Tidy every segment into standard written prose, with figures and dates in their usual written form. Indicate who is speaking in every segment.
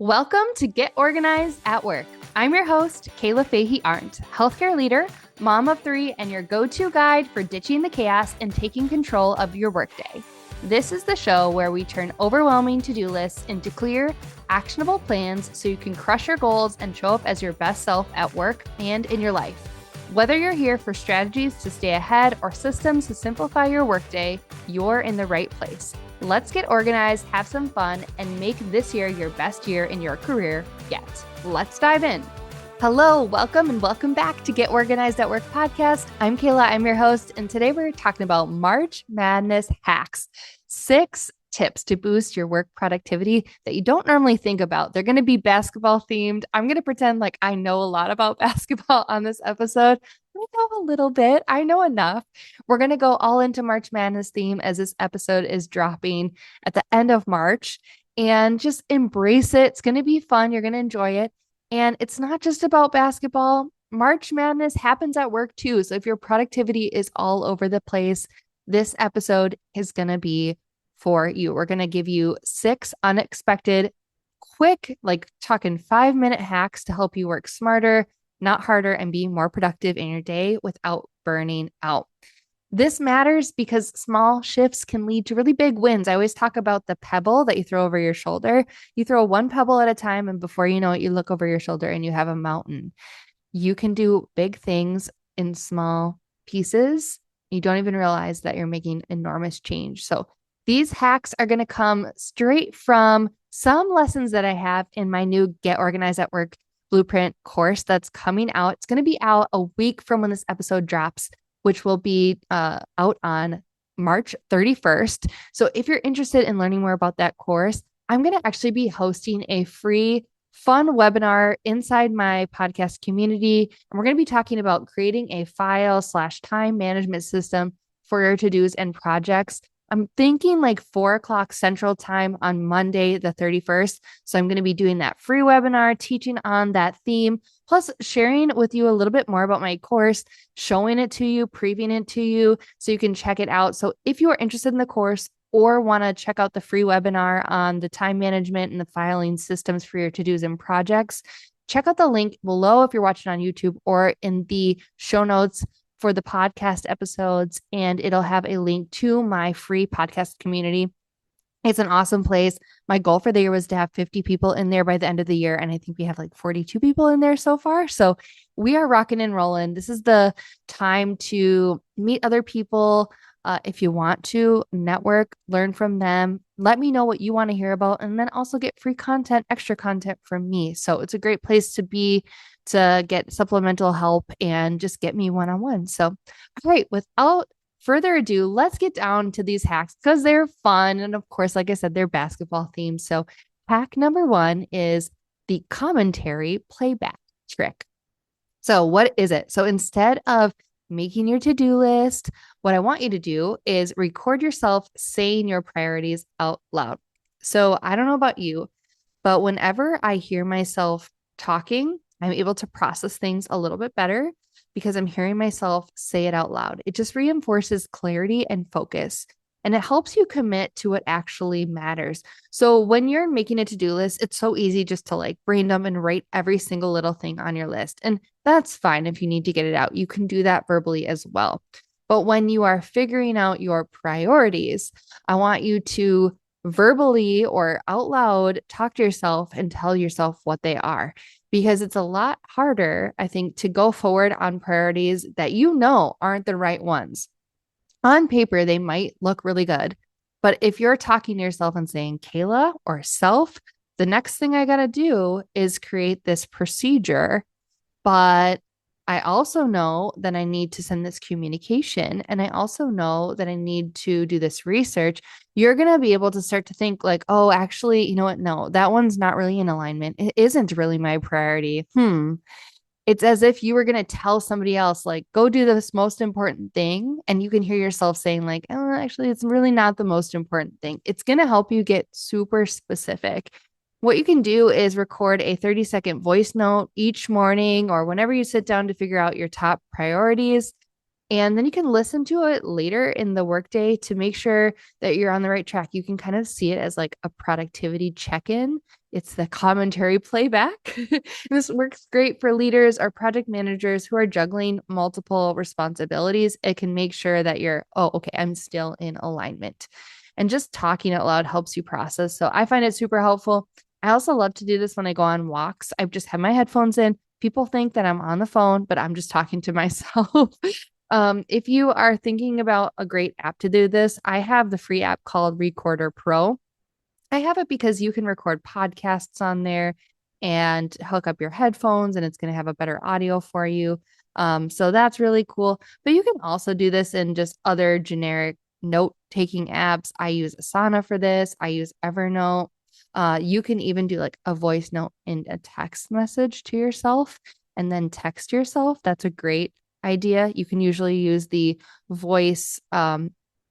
Speaker 1: Welcome to Get Organized at Work. I'm your host, Kayla Fahey-Ahrndt, healthcare leader, mom of three, and your go-to guide for ditching the chaos and taking control of your workday. This is the show where we turn overwhelming to-do lists into clear, actionable plans so you can crush your goals and show up as your best self at work and in your life. Whether you're here for strategies to stay ahead or systems to simplify your workday, you're in the right place. Let's get organized, have some fun, and make this year your best year in your career yet. Let's dive in. Hello, welcome, and welcome back to Get Organized at Work podcast. I'm Kayla, I'm your host, and today we're talking about March Madness hacks. 6 tips to boost your work productivity that you don't normally think about. They're going to be basketball themed. I'm going to pretend like I know a lot about basketball on this episode. I know a little bit. I know enough. We're going to go all into March Madness theme as this episode is dropping at the end of March, and just embrace it. It's going to be fun. You're going to enjoy it. And it's not just about basketball. March Madness happens at work too. So if your productivity is all over the place, this episode is going to be for you. We're going to give you 6 unexpected, quick, like talking 5-minute hacks to help you work smarter, not harder, and be more productive in your day without burning out. This matters because small shifts can lead to really big wins. I always talk about the pebble that you throw over your shoulder. You throw one pebble at a time, and before you know it, you look over your shoulder and you have a mountain. You can do big things in small pieces. You don't even realize that you're making enormous change. So these hacks are going to come straight from some lessons that I have in my new Get Organized at Work Blueprint course that's coming out. It's going to be out a week from when this episode drops, which will be out on March 31st. So if you're interested in learning more about that course, I'm going to actually be hosting a free, fun webinar inside my podcast community. And we're going to be talking about creating a file/time management system for your to-dos and projects. I'm thinking like 4:00 Central Time on Monday, the 31st. So I'm going to be doing that free webinar, teaching on that theme, plus sharing with you a little bit more about my course, showing it to you, previewing it to you so you can check it out. So if you are interested in the course or want to check out the free webinar on the time management and the filing systems for your to-dos and projects, check out the link below if you're watching on YouTube or in the show notes for the podcast episodes, and it'll have a link to my free podcast community. It's an awesome place. My goal for the year was to have 50 people in there by the end of the year, and I think we have like 42 people in there so far. So we are rocking and rolling. This is the time to meet other people. If you want to network, learn from them, let me know what you want to hear about, and then also get free content, extra content from me. So it's a great place to be, to get supplemental help and just get me one-on-one. So, all right, without further ado, let's get down to these hacks because they're fun. And of course, like I said, they're basketball themed. So hack number 1 is the commentary playback trick. So what is it? So instead of making your to-do list, what I want you to do is record yourself saying your priorities out loud. So I don't know about you, but whenever I hear myself talking, I'm able to process things a little bit better because I'm hearing myself say it out loud. It just reinforces clarity and focus, and it helps you commit to what actually matters. So when you're making a to-do list, it's so easy just to like brain dump and write every single little thing on your list. And that's fine if you need to get it out. You can do that verbally as well. But when you are figuring out your priorities, I want you to verbally or out loud talk to yourself and tell yourself what they are, because it's a lot harder, I think, to go forward on priorities that you know aren't the right ones. On paper, they might look really good, but if you're talking to yourself and saying, Kayla or self, the next thing I got to do is create this procedure, but I also know that I need to send this communication, and I also know that I need to do this research. You're going to be able to start to think like, oh, actually, you know what? No, that one's not really in alignment. It isn't really my priority. It's as if you were going to tell somebody else, like, go do this most important thing. And you can hear yourself saying like, oh, actually, it's really not the most important thing. It's going to help you get super specific. What you can do is record a 30-second voice note each morning or whenever you sit down to figure out your top priorities. And then you can listen to it later in the workday to make sure that you're on the right track. You can kind of see it as like a productivity check-in. It's the commentary playback. This works great for leaders or project managers who are juggling multiple responsibilities. It can make sure that you're, oh, okay, I'm still in alignment. And just talking out loud helps you process. So I find it super helpful. I also love to do this when I go on walks. I just have my headphones in. People think that I'm on the phone, but I'm just talking to myself. If you are thinking about a great app to do this, I have the free app called Recorder Pro. I have it because you can record podcasts on there and hook up your headphones, and it's going to have a better audio for you. So that's really cool. But you can also do this in just other generic note taking apps. I use Asana for this. I use Evernote. You can even do like a voice note and a text message to yourself and then text yourself. That's a great idea. You can usually use the voice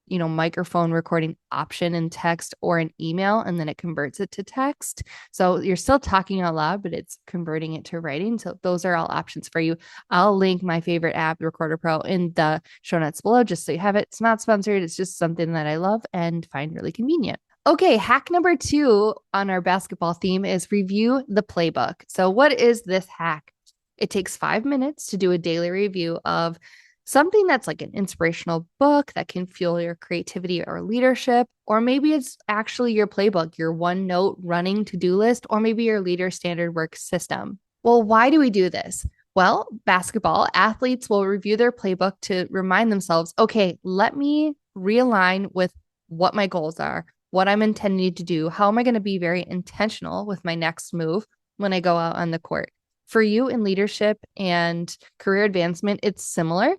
Speaker 1: microphone recording option in text or an email, and then it converts it to text. So you're still talking out loud, but it's converting it to writing. So those are all options for you. I'll link my favorite app, Recorder Pro, in the show notes below, just so you have it. It's not sponsored. It's just something that I love and find really convenient. Okay, hack number 2 on our basketball theme is review the playbook. So what is this hack? It takes 5 minutes to do a daily review of something that's like an inspirational book that can fuel your creativity or leadership, or maybe it's actually your playbook, your OneNote running to-do list, or maybe your leader standard work system. Well, why do we do this? Well, basketball athletes will review their playbook to remind themselves, okay, let me realign with what my goals are, what I'm intending to do. How am I going to be very intentional with my next move when I go out on the court? For you in leadership and career advancement, it's similar.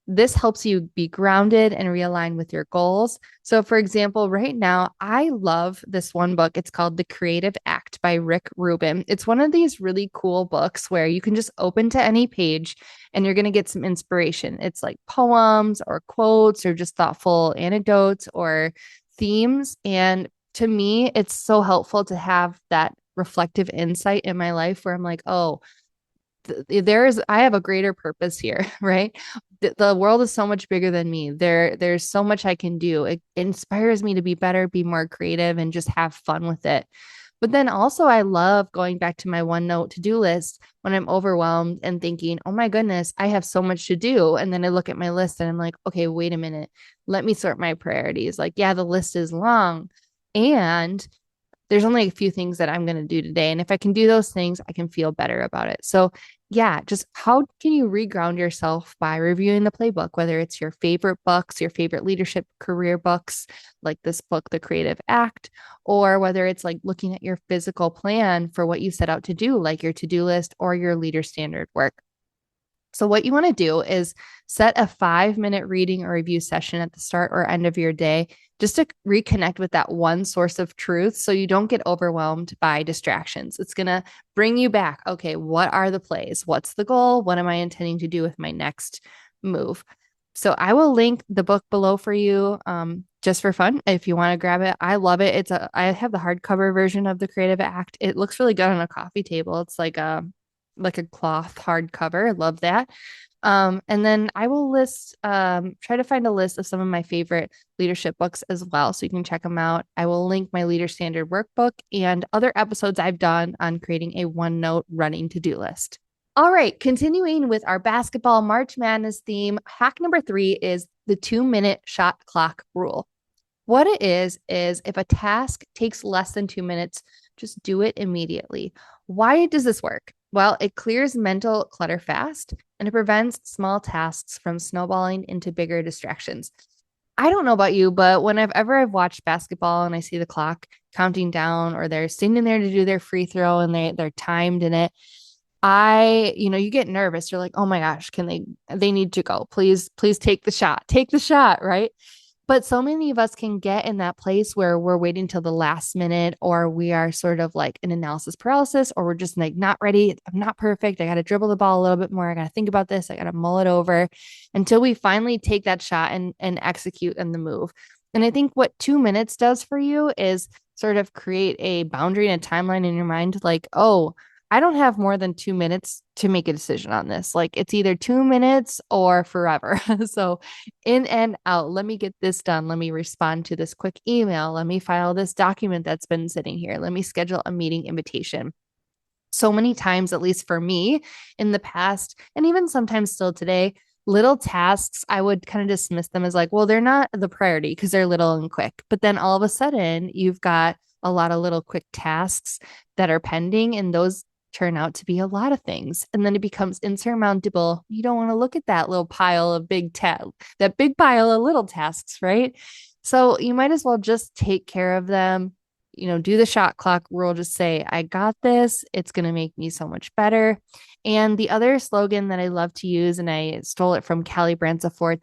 Speaker 1: This helps you be grounded and realign with your goals. So, for example, right now, I love this one book. It's called The Creative Act by Rick Rubin. It's one of these really cool books where you can just open to any page and you're going to get some inspiration. It's like poems or quotes or just thoughtful anecdotes or themes. And to me, it's so helpful to have that reflective insight in my life where I'm like, oh, I have a greater purpose here, right? The world is so much bigger than me. There's so much I can do. It inspires me to be better, be more creative, and just have fun with it. But then also, I love going back to my OneNote to-do list when I'm overwhelmed and thinking, oh my goodness, I have so much to do. And then I look at my list and I'm like, okay, wait a minute. Let me sort my priorities. Like, yeah, the list is long. And there's only a few things that I'm going to do today. And if I can do those things, I can feel better about it. So yeah, just how can you reground yourself by reviewing the playbook, whether it's your favorite books, your favorite leadership career books, like this book, The Creative Act, or whether it's like looking at your physical plan for what you set out to do, like your to-do list or your leader standard work. So what you want to do is set a 5-minute reading or review session at the start or end of your day, just to reconnect with that one source of truth so you don't get overwhelmed by distractions. It's going to bring you back. Okay, what are the plays? What's the goal? What am I intending to do with my next move? So I will link the book below for you, just for fun if you want to grab it. I love it. I have the hardcover version of The Creative Act. It looks really good on a coffee table. It's like a cloth hardcover. I love that. And then I will try to find a list of some of my favorite leadership books as well, so you can check them out. I will link my Leader Standard workbook and other episodes I've done on creating a OneNote running to-do list. All right, continuing with our basketball March Madness theme, hack number 3 is the 2-minute shot clock rule. What it is if a task takes less than 2 minutes, just do it immediately. Why does this work? Well, it clears mental clutter fast and it prevents small tasks from snowballing into bigger distractions. I don't know about you, but whenever I've watched basketball and I see the clock counting down, or they're standing there to do their free throw and they're timed in it, you get nervous. You're like, oh my gosh, they need to go. Please take the shot, right? But so many of us can get in that place where we're waiting till the last minute, or we are sort of like an analysis paralysis, or we're just like not ready. I'm not perfect. I got to dribble the ball a little bit more. I got to think about this. I got to mull it over until we finally take that shot and execute in the move. And I think what 2 minutes does for you is sort of create a boundary and a timeline in your mind. Like, oh, I don't have more than 2 minutes to make a decision on this. Like it's either 2 minutes or forever. So in and out, let me get this done. Let me respond to this quick email. Let me file this document that's been sitting here. Let me schedule a meeting invitation. So many times, at least for me in the past, and even sometimes still today, little tasks, I would kind of dismiss them as like, well, they're not the priority because they're little and quick. But then all of a sudden, you've got a lot of little quick tasks that are pending, and those turn out to be a lot of things. And then it becomes insurmountable. You don't want to look at that little pile of that big pile of little tasks, right? So you might as well just take care of them, do the shot clock rule, just say, I got this. It's going to make me so much better. And the other slogan that I love to use, and I stole it from Callie Bransafort,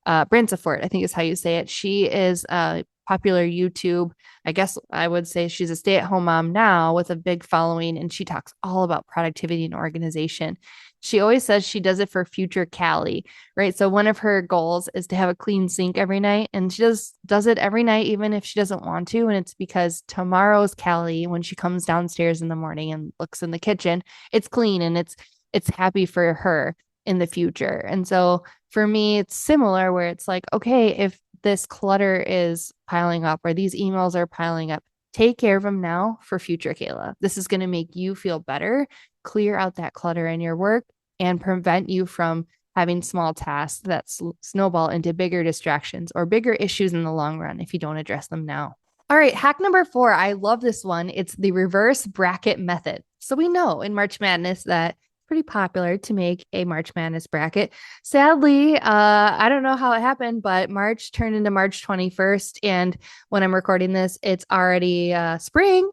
Speaker 1: I think is how you say it. She is a popular YouTube. I guess I would say she's a stay-at-home mom now with a big following, and she talks all about productivity and organization. She always says she does it for future Callie, right? So one of her goals is to have a clean sink every night, and she does it every night, even if she doesn't want to. And it's because tomorrow's Callie, when she comes downstairs in the morning and looks in the kitchen, it's clean and it's happy for her in the future. And so for me, it's similar where it's like, okay, if this clutter is piling up or these emails are piling up, take care of them now for future Kayla. This is going to make you feel better, clear out that clutter in your work, and prevent you from having small tasks that snowball into bigger distractions or bigger issues in the long run if you don't address them now. All right, hack number 4. I love this one. It's the reverse bracket method. So we know in March Madness that pretty popular to make a March Madness bracket. Sadly, I don't know how it happened, but March turned into March 21st. And when I'm recording this, it's already spring.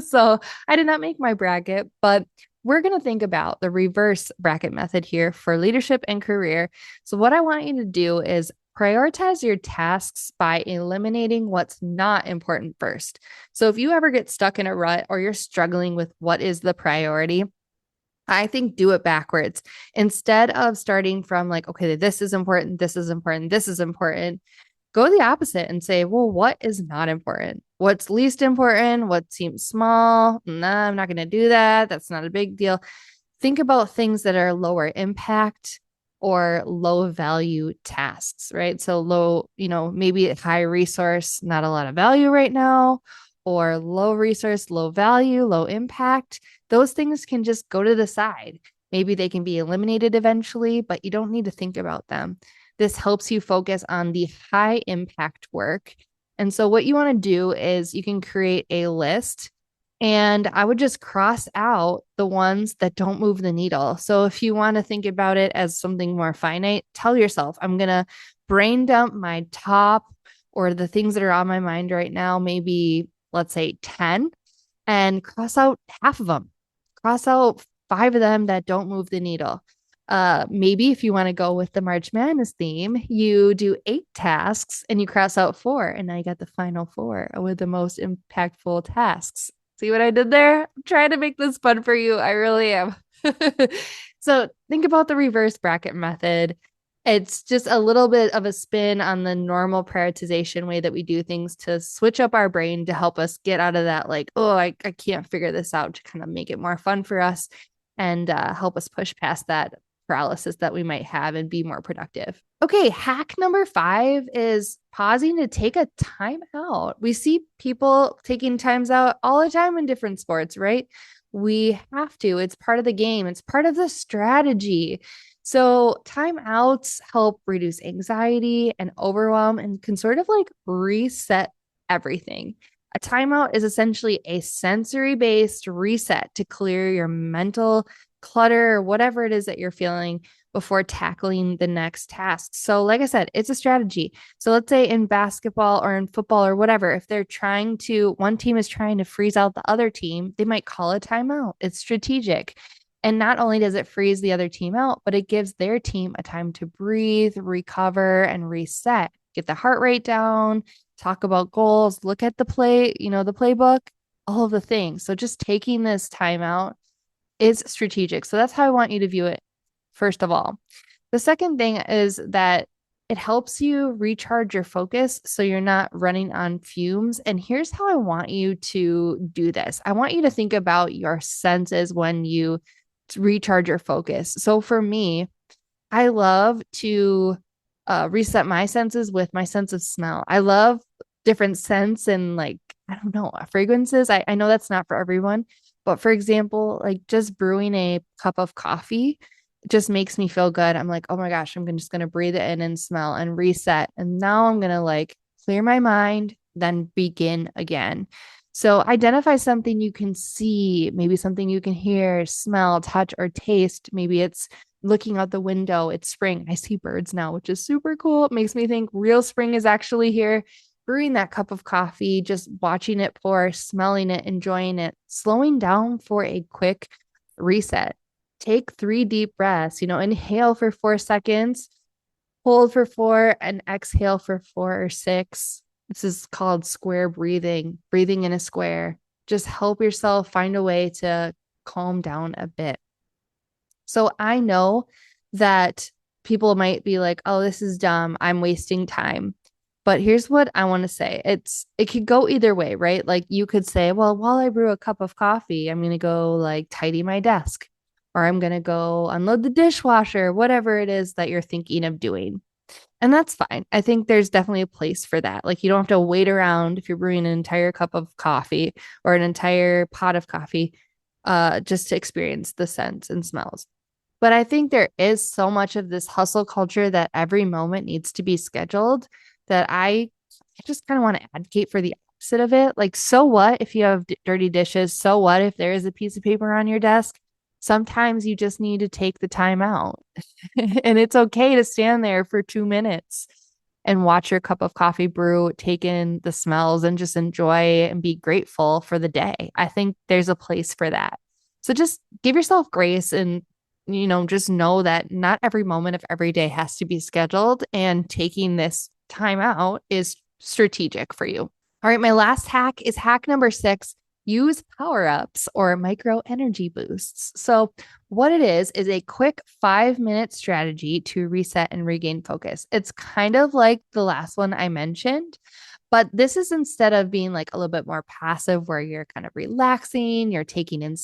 Speaker 1: So I did not make my bracket, but we're going to think about the reverse bracket method here for leadership and career. So what I want you to do is prioritize your tasks by eliminating what's not important first. So if you ever get stuck in a rut or you're struggling with what is the priority, I think do it backwards. Instead of starting from like, okay, this is important, this is important, this is important, go the opposite and say, well, what is not important? What's least important? What seems small? Nah, I'm not going to do that. That's not a big deal. Think about things that are lower impact or low value tasks, right? So low, maybe high resource, not a lot of value right now, or low resource, low value, low impact. Those things can just go to the side. Maybe they can be eliminated eventually, but you don't need to think about them. This helps you focus on the high impact work. And so what you want to do is you can create a list, and I would just cross out the ones that don't move the needle. So if you want to think about it as something more finite, tell yourself, I'm going to brain dump my top or the things that are on my mind right now, maybe let's say 10, and cross out half of them. Cross out 5 of them that don't move the needle. Maybe if you want to go with the March Madness theme, you do 8 tasks and you cross out 4, and now you got the final 4 with the most impactful tasks. See what I did there? I'm trying to make this fun for you. I really am. So think about the reverse bracket method. It's just a little bit of a spin on the normal prioritization way that we do things to switch up our brain to help us get out of that, like, oh, I can't figure this out, to kind of make it more fun for us and help us push past that paralysis that we might have and be more productive. Okay, hack number 5 is pausing to take a time out. We see people taking times out all the time in different sports, right? We have to. It's part of the game. It's part of the strategy. So timeouts help reduce anxiety and overwhelm and can sort of like reset everything. A timeout is essentially a sensory-based reset to clear your mental clutter or whatever it is that you're feeling before tackling the next task. So like I said, it's a strategy. So let's say in basketball or in football or whatever, if one team is trying to freeze out the other team, they might call a timeout. It's strategic. And not only does it freeze the other team out, but it gives their team a time to breathe, recover, and reset. Get the heart rate down, talk about goals, look at the playbook, all of the things. So just taking this time out is strategic. So that's how I want you to view it, first of all. The second thing is that it helps you recharge your focus so you're not running on fumes. And here's how I want you to do this. I want you to think about your senses when you recharge your focus. So for me, I love to reset my senses with my sense of smell. I love different scents and like, I don't know, fragrances. I know that's not for everyone, but for example, like just brewing a cup of coffee just makes me feel good. I'm like, oh my gosh, just going to breathe it in and smell and reset. And now I'm going to like clear my mind, then begin again. So identify something you can see, maybe something you can hear, smell, touch, or taste. Maybe it's looking out the window. It's spring. I see birds now, which is super cool. It makes me think real spring is actually here. Brewing that cup of coffee, just watching it pour, smelling it, enjoying it, slowing down for a quick reset. Take 3 deep breaths, inhale for 4 seconds, hold for 4, and exhale for 4 or 6. This is called square breathing, breathing in a square. Just help yourself find a way to calm down a bit. So I know that people might be like, oh, this is dumb. I'm wasting time. But here's what I want to say. It could go either way, right? Like you could say, well, while I brew a cup of coffee, I'm going to go like tidy my desk, or I'm going to go unload the dishwasher, whatever it is that you're thinking of doing. And that's fine. I think there's definitely a place for that. Like you don't have to wait around if you're brewing an entire cup of coffee or an entire pot of coffee just to experience the scents and smells. But I think there is so much of this hustle culture that every moment needs to be scheduled that I just kind of want to advocate for the opposite of it. Like, so what if you have dirty dishes? So what if there is a piece of paper on your desk? Sometimes you just need to take the time out and it's okay to stand there for 2 minutes and watch your cup of coffee brew, take in the smells and just enjoy and be grateful for the day. I think there's a place for that. So just give yourself grace and just know that not every moment of every day has to be scheduled, and taking this time out is strategic for you. All right, my last hack is hack number 6. Use power-ups or micro energy boosts. So what it is a quick 5-minute strategy to reset and regain focus. It's kind of like the last one I mentioned, but this is instead of being like a little bit more passive where you're kind of relaxing, you're taking in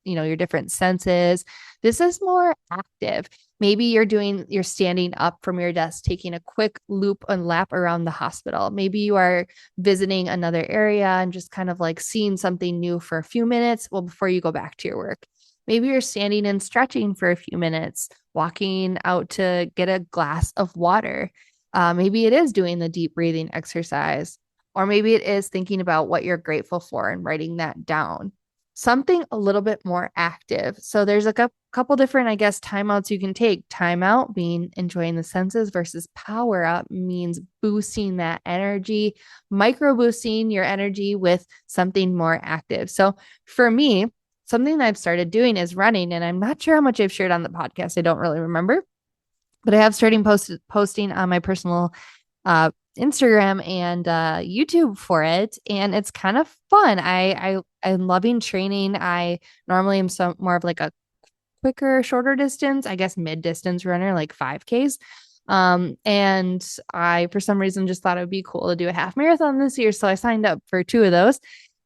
Speaker 1: your different senses. This is more active. Maybe you're standing up from your desk, taking a quick loop and lap around the hospital. Maybe you are visiting another area and just kind of like seeing something new for a few minutes, before you go back to your work. Maybe you're standing and stretching for a few minutes, walking out to get a glass of water. Maybe it is doing the deep breathing exercise, or maybe it is thinking about what you're grateful for and writing that down. Something a little bit more active. So there's a couple different, timeouts you can take. Timeout being enjoying the senses versus power up means boosting that energy, micro boosting your energy with something more active. So for me, something that I've started doing is running, and I'm not sure how much I've shared on the podcast. I don't really remember, but I have started posting on my personal Instagram and YouTube for it, and it's kind of fun. I'm loving training. I normally am more of like a quicker, shorter distance, mid distance runner, like 5Ks. And I, for some reason, just thought it would be cool to do a half marathon this year, so I signed up for 2 of those.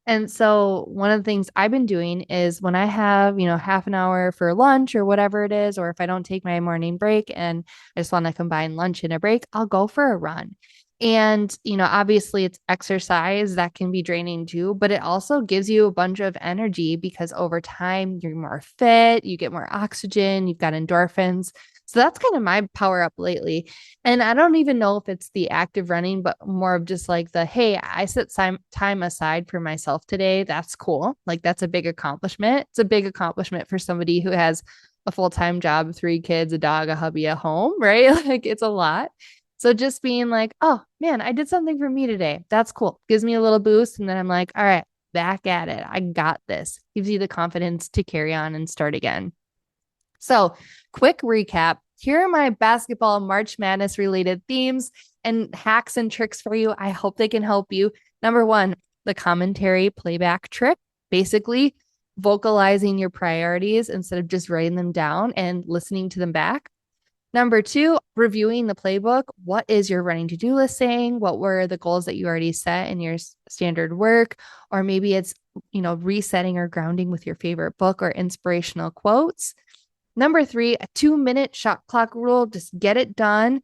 Speaker 1: And so one of the things I've been doing is when I have, half an hour for lunch or whatever it is, or if I don't take my morning break and I just want to combine lunch and a break, I'll go for a run. And, obviously it's exercise that can be draining too, but it also gives you a bunch of energy because over time you're more fit, you get more oxygen, you've got endorphins. So that's kind of my power up lately. And I don't even know if it's the active running, but more of just like hey, I set time aside for myself today. That's cool. Like that's a big accomplishment. It's a big accomplishment for somebody who has a full-time job, 3 kids, a dog, a hubby, a home, right? Like it's a lot. So just being like, oh man, I did something for me today. That's cool. Gives me a little boost. And then I'm like, all right, back at it. I got this. Gives you the confidence to carry on and start again. So quick recap. Here are my basketball March Madness related themes and hacks and tricks for you. I hope they can help you. Number 1, the commentary playback trick. Basically vocalizing your priorities instead of just writing them down and listening to them back. Number 2, reviewing the playbook. What is your running to-do list saying? What were the goals that you already set in your standard work? Or maybe it's, resetting or grounding with your favorite book or inspirational quotes. Number 3, a 2-minute shot clock rule. Just get it done.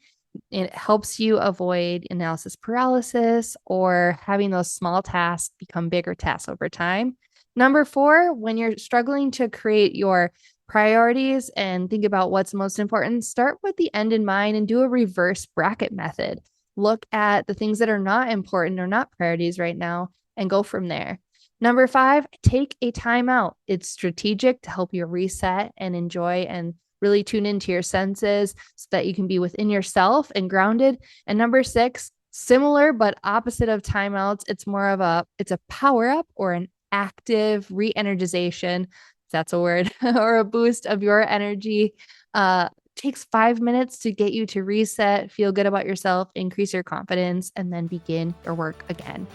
Speaker 1: It helps you avoid analysis paralysis or having those small tasks become bigger tasks over time. Number 4, when you're struggling to create your priorities and think about what's most important, start with the end in mind and do a reverse bracket method. Look at the things that are not important or not priorities right now and go from there. Number 5, take a timeout. It's strategic to help you reset and enjoy and really tune into your senses so that you can be within yourself and grounded. And number 6, similar but opposite of timeouts, it's a power up or an active re-energization, if that's a word, or a boost of your energy. Takes 5 minutes to get you to reset, feel good about yourself, increase your confidence, and then begin your work again.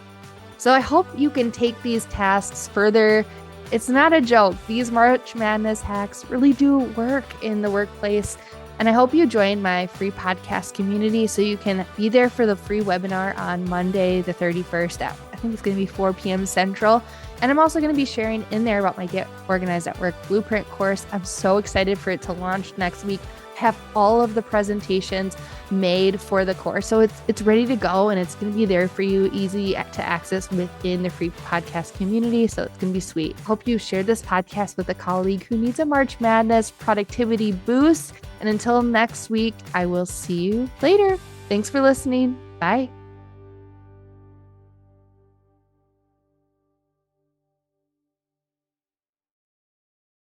Speaker 1: So I hope you can take these tasks further. It's not a joke. These March Madness hacks really do work in the workplace. And I hope you join my free podcast community so you can be there for the free webinar on Monday, the 31st at, I think it's going to be 4 p.m. Central. And I'm also going to be sharing in there about my Get Organized at Work Blueprint course. I'm so excited for it to launch next week. I have all of the presentations made for the course. So it's ready to go and it's going to be there for you, easy to access within the free podcast community. So it's going to be sweet. Hope you share this podcast with a colleague who needs a March Madness productivity boost. And until next week, I will see you later. Thanks for listening. Bye.